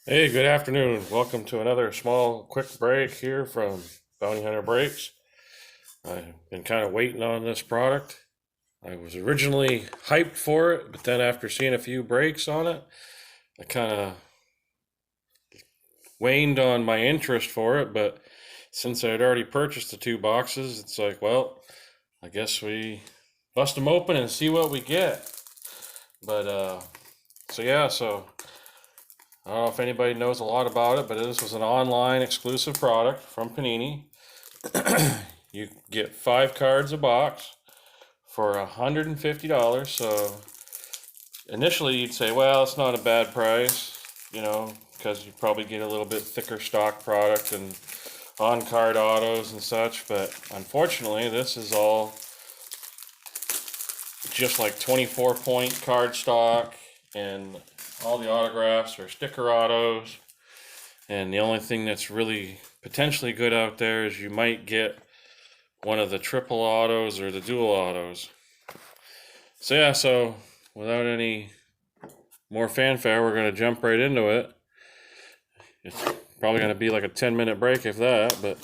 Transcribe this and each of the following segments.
Hey, good afternoon. Welcome to another small, quick break here from Bounty Hunter Breaks. I've been kind of waiting on this product. I was originally hyped for it, but then after seeing a few breaks on it, I kind of waned on my interest for it. But since I had already purchased the two boxes, it's like, well, I guess we bust them open and see what we get. But, so I don't know if anybody knows a lot about it, but this was an online exclusive product from Panini. You get 5 cards a box for $150. So initially you'd say, well, it's not a bad price, because you probably get a little bit thicker stock product and on-card autos and such. But unfortunately, this is all just like 24-point card stock, and all the autographs are sticker autos. And the only thing that's really potentially good out there is you might get one of the triple autos or the dual autos. So without any more fanfare, we're going to jump right into it. It's probably going to be like a 10-minute break, if that, but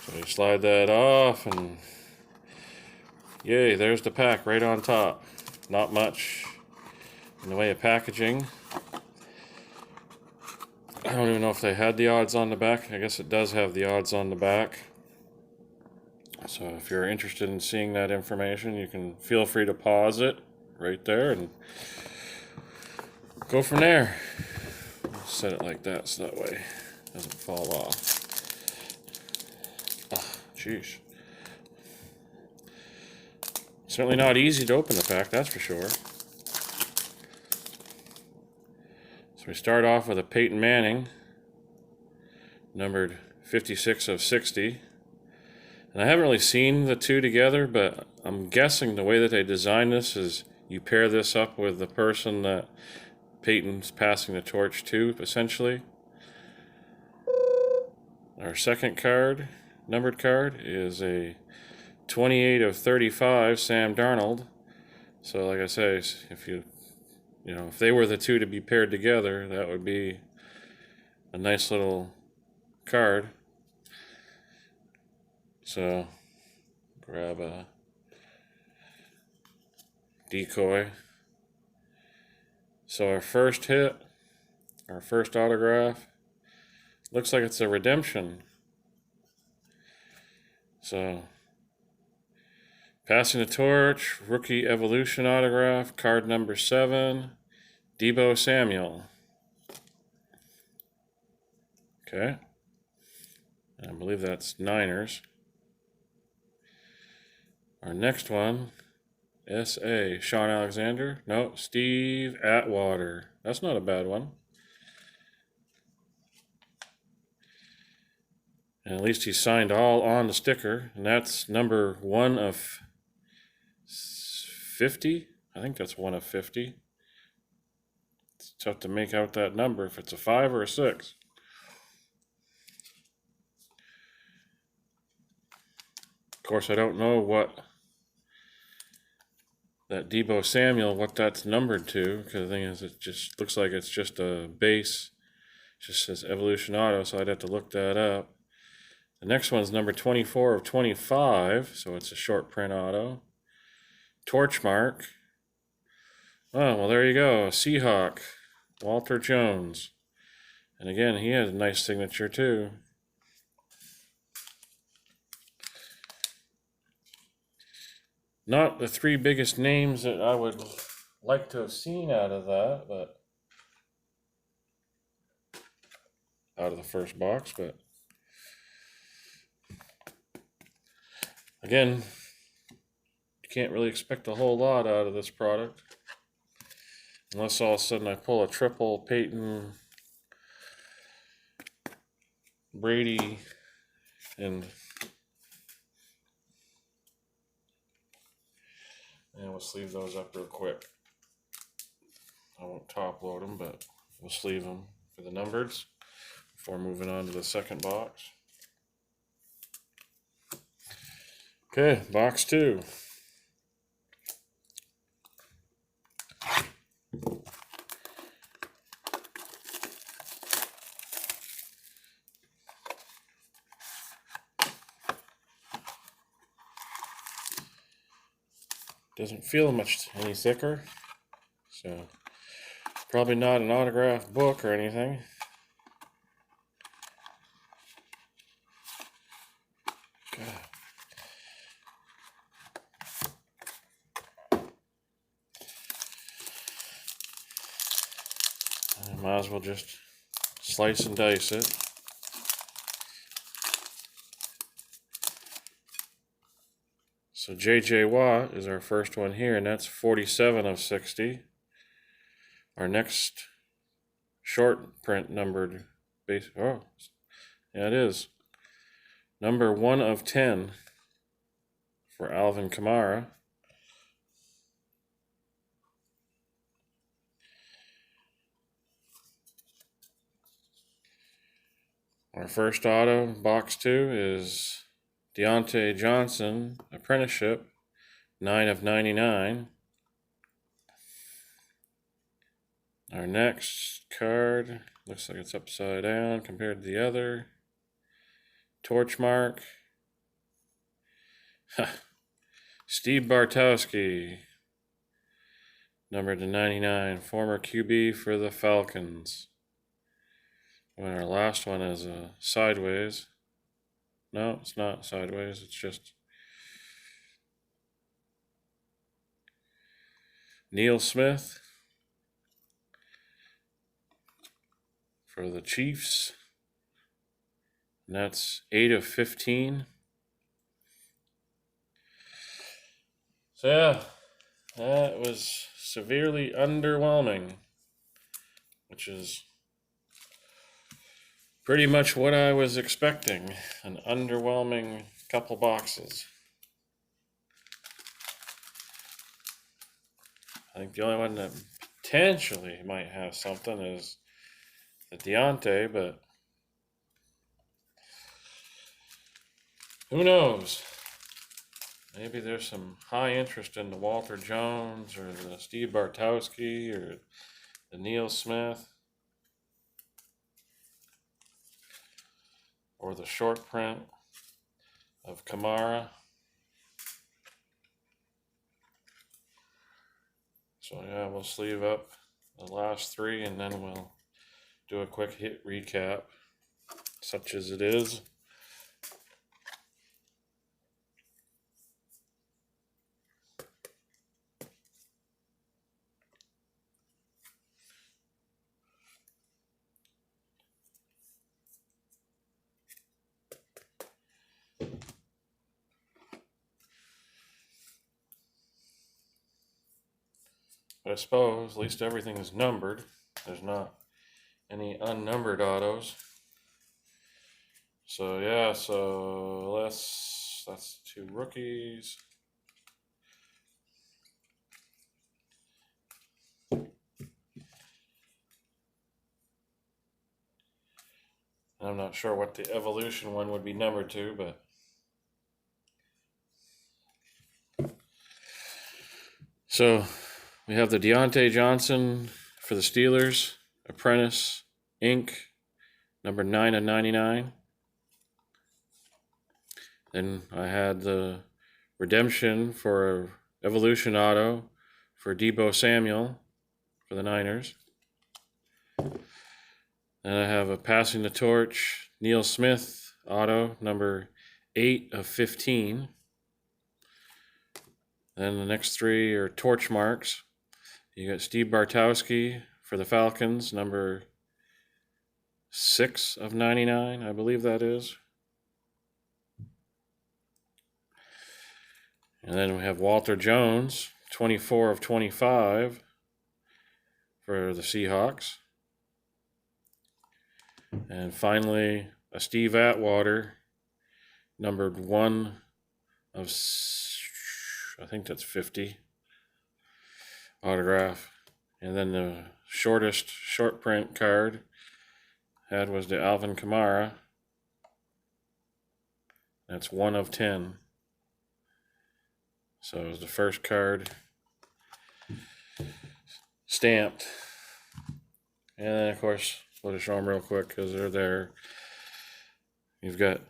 so you slide that off, and yay, there's the pack right on top. Not much in the way of packaging. I don't even know if they had the odds on the back. I guess it does have the odds on the back. So if you're interested in seeing that information, you can feel free to pause it right there and go from there. Set it like that so that way it doesn't fall off. Ah, jeez. Certainly not easy to open the pack, that's for sure. So we start off with a Peyton Manning, numbered 56 of 60. And I haven't really seen the two together, but I'm guessing the way that they designed this is you pair this up with the person that Peyton's passing the torch to, essentially. Our second card, numbered card, is a 28 of 35 Sam Darnold. So like I say, if they were the two to be paired together, that would be a nice little card. So grab a decoy. So our first hit, our first autograph, looks like it's a redemption. So passing the torch, rookie evolution autograph, card number 7, Deebo Samuel. Okay. I believe that's Niners. Our next one, S.A. Sean Alexander. No, Steve Atwater. That's not a bad one. And at least he signed all on the sticker. And that's number 1 of 50. I think that's 1 of 50. It's tough to make out that number if it's a 5 or a 6. Of course, I don't know what that Deebo Samuel, what that's numbered to, because the thing is, it just looks like it's just a base. It just says Evolution Auto, so I'd have to look that up. The next one's number 24 of 25, so it's a short print auto. Torchmark. Oh, well, there you go. Seahawk, Walter Jones. And again, he has a nice signature, too. Not the 3 biggest names that I would like to have seen out of that, but out of the first box, but again, you can't really expect a whole lot out of this product unless all of a sudden I pull a triple Peyton, Brady, and we'll sleeve those up real quick. I won't top load them, but we'll sleeve them for the numbers before moving on to the second box. Okay, box 2. doesn't feel much any thicker. So probably not an autographed book or anything. God. I might as well just slice and dice it. So J.J. Watt is our first one here, and that's 47 of 60. Our next short print numbered base. Oh, yeah, it is. Number 1 of 10 for Alvin Kamara. Our first auto, box 2, is Deontay Johnson, apprenticeship, 9 of 99. Our next card, looks like it's upside down compared to the other. Torchmark. Steve Bartowski, numbered to 99, former QB for the Falcons. When our last one is a sideways. No, it's not sideways, it's just Neil Smith for the Chiefs. And that's 8 of 15. So yeah, that was severely underwhelming, which is pretty much what I was expecting. An underwhelming couple boxes. I think the only one that potentially might have something is the Deontay, but who knows? Maybe there's some high interest in the Walter Jones or the Steve Bartowski or the Neil Smith or the short print of Kamara. So yeah, we'll sleeve up the last 3 and then we'll do a quick hit recap, such as it is. But I suppose at least everything is numbered. There's not any unnumbered autos. So yeah, so that's 2 rookies. I'm not sure what the evolution one would be numbered to, but so we have the Deontay Johnson for the Steelers, Apprentice, Inc., number 9 of 99. Then I had the redemption for Evolution Auto for Deebo Samuel for the Niners. Then I have a Passing the Torch Neil Smith Auto, number 8 of 15. Then the next 3 are torch marks. You got Steve Bartowski for the Falcons, number 6 of 99, I believe that is. And then we have Walter Jones, 24 of 25 for the Seahawks. And finally, a Steve Atwater, numbered 1 of, I think that's 50, autograph. And then the shortest short print card had was the Alvin Kamara. That's 1 of 10. So it was the first card stamped. And then, of course, we'll just show them real quick because they're there. You've got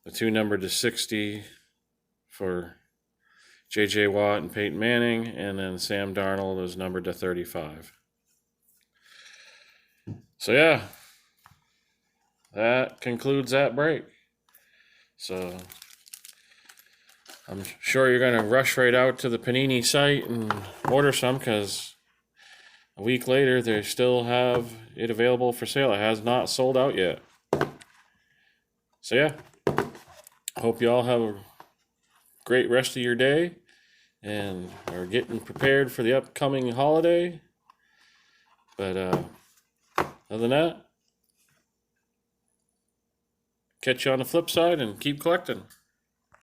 the 2 numbered to 60 for J.J. Watt and Peyton Manning, and then Sam Darnold is numbered to 35. So yeah, that concludes that break. So I'm sure you're going to rush right out to the Panini site and order some, because a week later they still have it available for sale. It has not sold out yet. So yeah, hope you all have a great rest of your day and are getting prepared for the upcoming holiday. But other than that, catch you on the flip side and keep collecting.